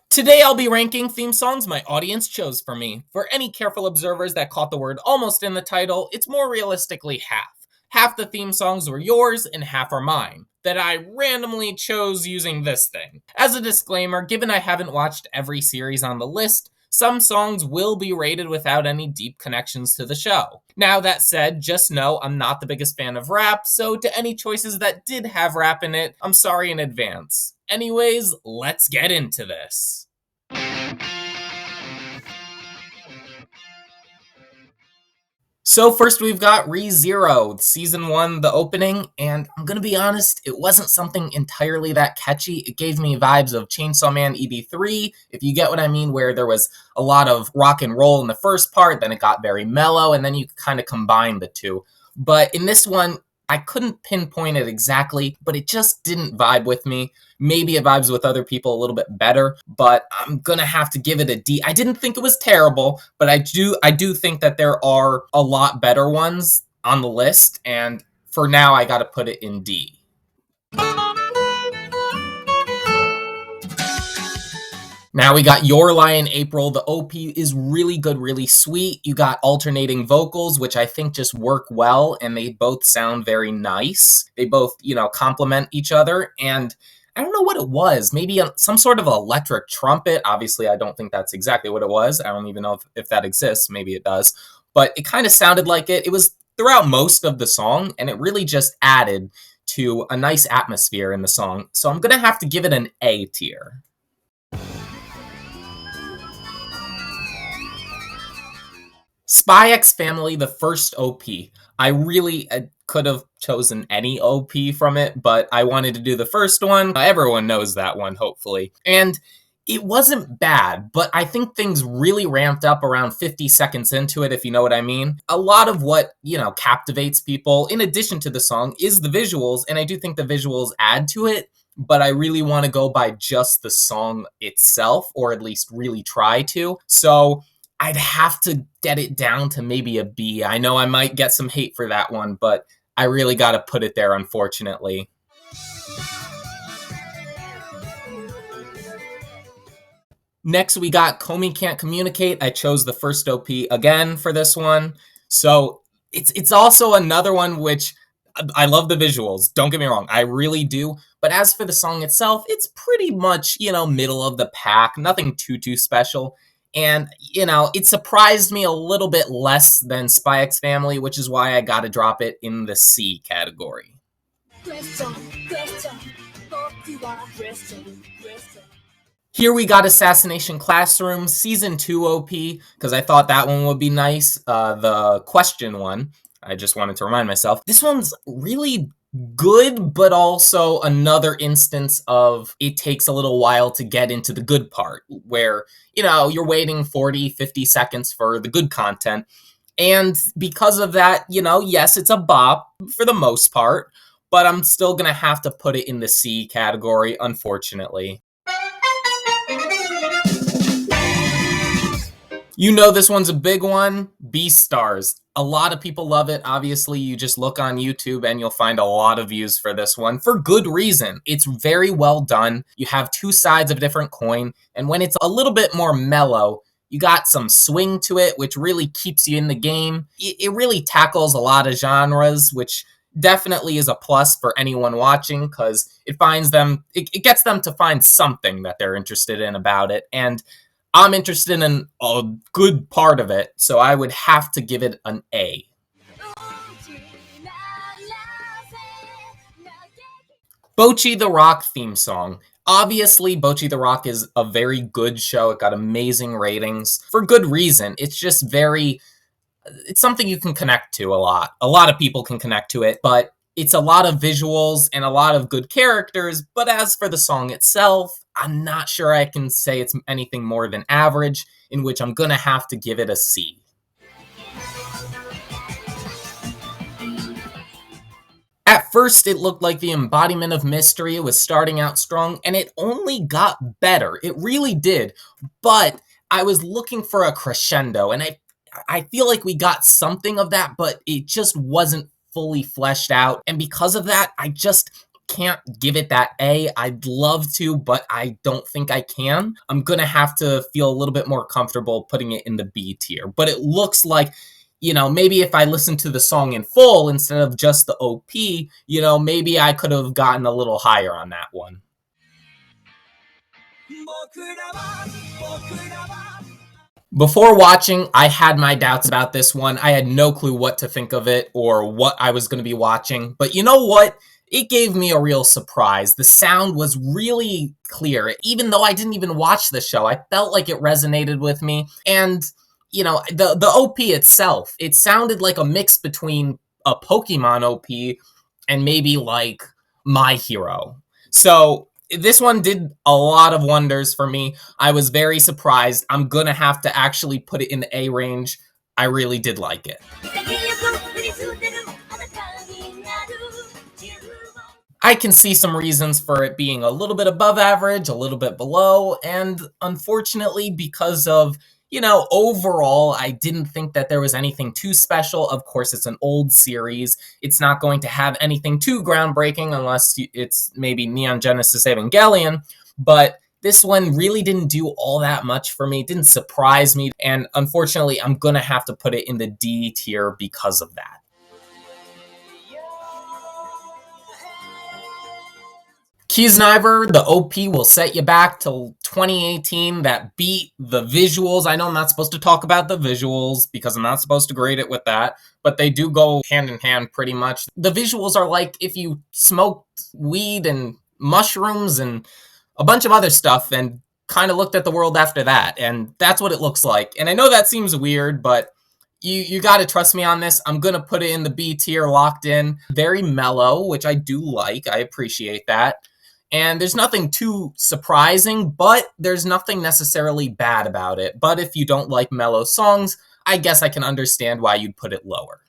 Today I'll be ranking theme songs my audience chose for me. For any careful observers that caught the word almost in the title, it's more realistically half. Half the theme songs were yours and half are mine, that I randomly chose using this thing. As a disclaimer, given I haven't watched every series on the list, some songs will be rated without any deep connections to the show. Now, that said, just know I'm not the biggest fan of rap, so to any choices that did have rap in it, I'm sorry in advance. Anyways, let's get into this. So first we've got ReZero, season 1, the opening, and I'm gonna be honest, it wasn't something entirely that catchy. It gave me vibes of Chainsaw Man ED3, if you get what I mean, where there was a lot of rock and roll in the first part, then it got very mellow, and then you kind of combine the two. But in this one, I couldn't pinpoint it exactly, but it just didn't vibe with me. Maybe it vibes with other people a little bit better, but I'm gonna have to give it a D. I didn't think it was terrible, but I do think that there are a lot better ones on the list, and for now I gotta put it in D. Now we got Your Lie in April. The OP is really good, really sweet. You got alternating vocals, which I think just work well, and they both sound very nice. They both, complement each other, and I don't know what it was. Maybe some sort of electric trumpet. Obviously, I don't think that's exactly what it was. I don't even know if that exists. Maybe it does. But it kind of sounded like it. It was throughout most of the song, and it really just added to a nice atmosphere in the song. So I'm going to have to give it an A tier. Spy X Family, the first OP. I really could have chosen any OP from it, but I wanted to do the first one. Everyone knows that one, hopefully. And it wasn't bad, but I think things really ramped up around 50 seconds into it, if you know what I mean. A lot of what, captivates people, in addition to the song, is the visuals, and I do think the visuals add to it, but I really want to go by just the song itself, or at least really try to. So I'd have to get it down to maybe a B. I know I might get some hate for that one, but I really got to put it there, unfortunately. Next, we got Comey Can't Communicate. I chose the first OP again for this one. So it's also another one which I love the visuals. Don't get me wrong, I really do. But as for the song itself, it's pretty much, middle of the pack. Nothing too special. And, it surprised me a little bit less than Spy X Family, which is why I gotta drop it in the C category. Here we got Assassination Classroom, Season 2 OP, because I thought that one would be nice. The question one, I just wanted to remind myself. This one's really good, but also another instance of it takes a little while to get into the good part, where, you're waiting 40, 50 seconds for the good content. And because of that, yes, it's a bop for the most part, but I'm still going to have to put it in the C category, unfortunately. This one's a big one. Beastars. A lot of people love it. Obviously, you just look on YouTube and you'll find a lot of views for this one for good reason. It's very well done. You have two sides of a different coin, and when it's a little bit more mellow, you got some swing to it, which really keeps you in the game. It really tackles a lot of genres, which definitely is a plus for anyone watching, because it gets them to find something that they're interested in about it. And I'm interested in a good part of it, so I would have to give it an A. Bocchi the Rock theme song. Obviously, Bocchi the Rock is a very good show. It got amazing ratings for good reason. It's just it's something you can connect to a lot. A lot of people can connect to it, but it's a lot of visuals and a lot of good characters. But as for the song itself, I'm not sure I can say it's anything more than average, in which I'm going to have to give it a C. At first, it looked like the embodiment of mystery. It was starting out strong, and it only got better. It really did. But I was looking for a crescendo, and I feel like we got something of that, but it just wasn't fully fleshed out. And because of that, can't give it that A. I'd love to, but I don't think I can. I'm gonna have to feel a little bit more comfortable putting it in the B tier. But it looks like, maybe if I listened to the song in full instead of just the OP, maybe I could have gotten a little higher on that one. Before watching, I had my doubts about this one. I had no clue what to think of it or what I was going to be watching. But you know what? It gave me a real surprise. The sound was really clear. Even though I didn't even watch the show, I felt like it resonated with me. And, the OP itself, it sounded like a mix between a Pokemon OP and maybe like My Hero. So this one did a lot of wonders for me. I was very surprised. I'm gonna have to actually put it in the A range. I really did like it. I can see some reasons for it being a little bit above average, a little bit below, and unfortunately, because of, overall, I didn't think that there was anything too special. Of course, it's an old series. It's not going to have anything too groundbreaking unless it's maybe Neon Genesis Evangelion, but this one really didn't do all that much for me. It didn't surprise me, and unfortunately, I'm gonna have to put it in the D tier because of that. Kiznaiver, the OP will set you back to 2018. That beat, the visuals. I know I'm not supposed to talk about the visuals because I'm not supposed to grade it with that, but they do go hand in hand pretty much. The visuals are like if you smoked weed and mushrooms and a bunch of other stuff and kind of looked at the world after that. And that's what it looks like. And I know that seems weird, but you got to trust me on this. I'm going to put it in the B tier, locked in. Very mellow, which I do like. I appreciate that. And there's nothing too surprising, but there's nothing necessarily bad about it. But if you don't like mellow songs, I guess I can understand why you'd put it lower.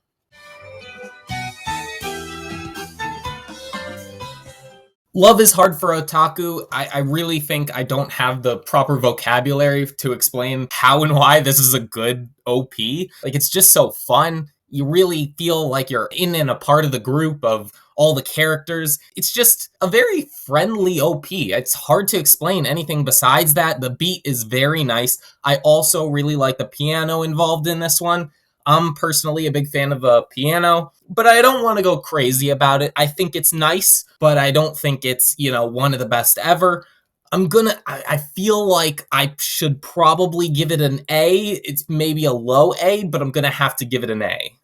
Love is Hard for Otaku. I really think I don't have the proper vocabulary to explain how and why this is a good OP. Like, it's just so fun. You really feel like you're in and a part of the group of all the characters. It's just a very friendly OP. It's hard to explain anything besides that. The beat is very nice. I also really like the piano involved in this one. I'm personally a big fan of the piano, but I don't want to go crazy about it. I think it's nice, but I don't think it's, one of the best ever. I feel like I should probably give it an A. It's maybe a low A, but I'm gonna have to give it an A.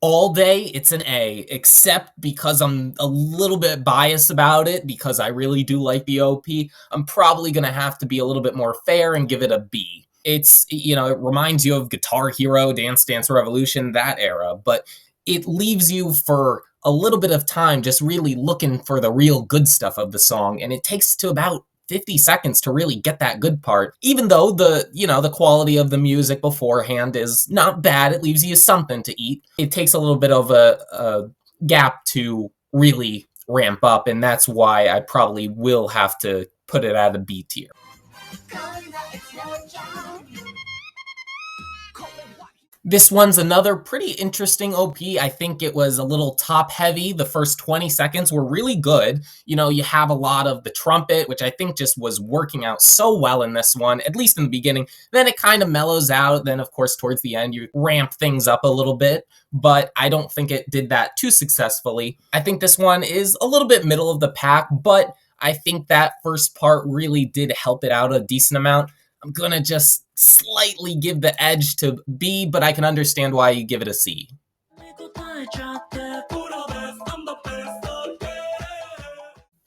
All day, it's an A, except because I'm a little bit biased about it, because I really do like the OP. I'm probably going to have to be a little bit more fair and give it a B. It's, it reminds you of Guitar Hero, Dance Dance Revolution, that era, but it leaves you for a little bit of time just really looking for the real good stuff of the song, and it takes to about 50 seconds to really get that good part. Even though the quality of the music beforehand is not bad, it leaves you something to eat. It takes a little bit of a gap to really ramp up, and that's why I probably will have to put it at a B tier. This one's another pretty interesting OP. I think it was a little top heavy. The first 20 seconds were really good. You have a lot of the trumpet, which I think just was working out so well in this one, at least in the beginning. Then it kind of mellows out. Then, of course, towards the end, you ramp things up a little bit, but I don't think it did that too successfully. I think this one is a little bit middle of the pack, but I think that first part really did help it out a decent amount. I'm gonna just slightly give the edge to B, but I can understand why you give it a C.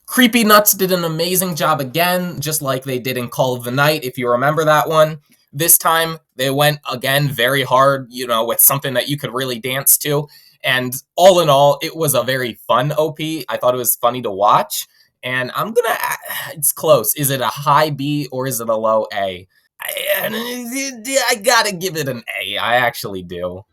Creepy Nuts did an amazing job again, just like they did in Call of the Night, if you remember that one. This time, they went again very hard, with something that you could really dance to. And all in all, it was a very fun OP. I thought it was funny to watch. And it's close. Is it a high B or is it a low A? I gotta give it an A. I actually do.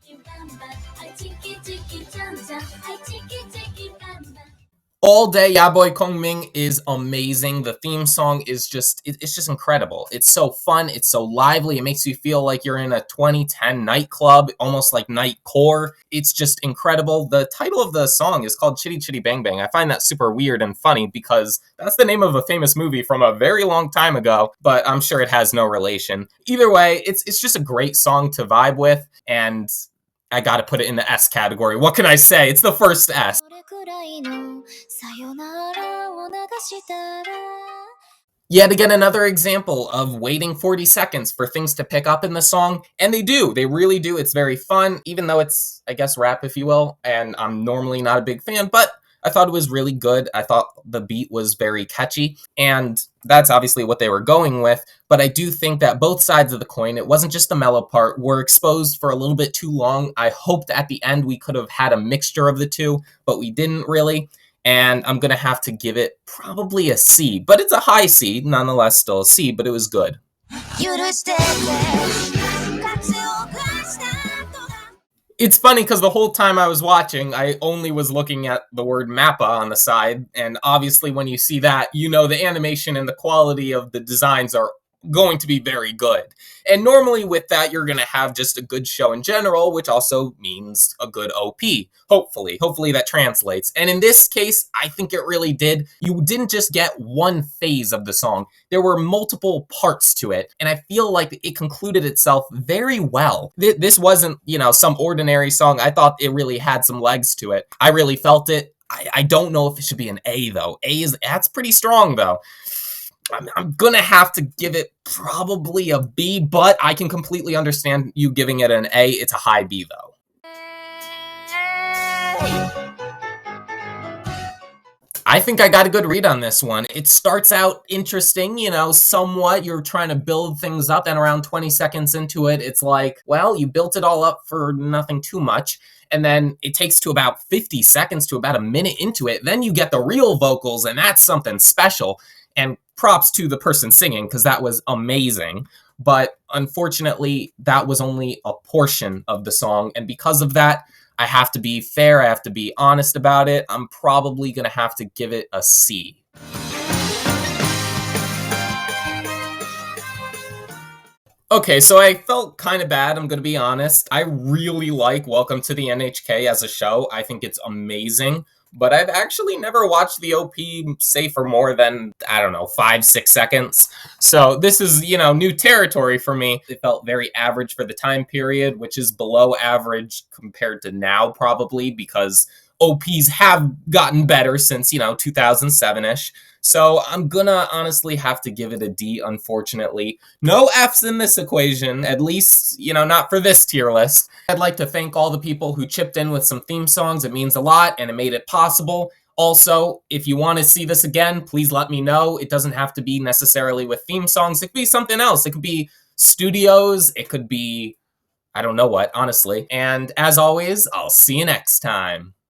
All Day Yaboy Kongming is amazing. The theme song is it's just incredible. It's so fun, it's so lively. It makes you feel like you're in a 2010 nightclub, almost like nightcore. It's just incredible. The title of the song is called Chitty Chitty Bang Bang. I find that super weird and funny because that's the name of a famous movie from a very long time ago, but I'm sure it has no relation. Either way, it's just a great song to vibe with, and I gotta put it in the S category. What can I say? It's the first S. Yet again, another example of waiting 40 seconds for things to pick up in the song. And they do. They really do. It's very fun, even though it's, I guess, rap, if you will. And I'm normally not a big fan, but I thought it was really good. I thought the beat was very catchy. And that's obviously what they were going with. But I do think that both sides of the coin, it wasn't just the mellow part, were exposed for a little bit too long. I hoped at the end we could have had a mixture of the two, but we didn't really. And I'm going to have to give it probably a C. But it's a high C, nonetheless still a C, but it was good. It's funny because the whole time I was watching, I only was looking at the word Mappa on the side, and obviously when you see that, you know the animation and the quality of the designs are going to be very good. And normally with that, you're going to have just a good show in general, which also means a good OP. Hopefully that translates. And in this case, I think it really did. You didn't just get one phase of the song. There were multiple parts to it, and I feel like it concluded itself very well. This wasn't, some ordinary song. I thought it really had some legs to it. I really felt it. I don't know if it should be an A, though. That's pretty strong, though. I'm gonna have to give it probably a B, but I can completely understand you giving it an A. It's a high B, though. I think I got a good read on this one. It starts out interesting, somewhat. You're trying to build things up, and around 20 seconds into it, it's like, well, you built it all up for nothing too much. And then it takes to about 50 seconds to about a minute into it. Then you get the real vocals, and that's something special. And props to the person singing, because that was amazing. But unfortunately, that was only a portion of the song. And because of that, I have to be fair. I have to be honest about it. I'm probably going to have to give it a C. Okay, so I felt kind of bad, I'm going to be honest. I really like Welcome to the NHK as a show. I think it's amazing. But I've actually never watched the OP, say, for more than, 5-6 seconds. So this is, new territory for me. It felt very average for the time period, which is below average compared to now, probably, because OPs have gotten better since, 2007-ish. So I'm gonna honestly have to give it a D, unfortunately. No F's in this equation, at least, not for this tier list. I'd like to thank all the people who chipped in with some theme songs. It means a lot, and it made it possible. Also, if you want to see this again, please let me know. It doesn't have to be necessarily with theme songs. It could be something else. It could be studios. It could be, I don't know what, honestly. And as always, I'll see you next time.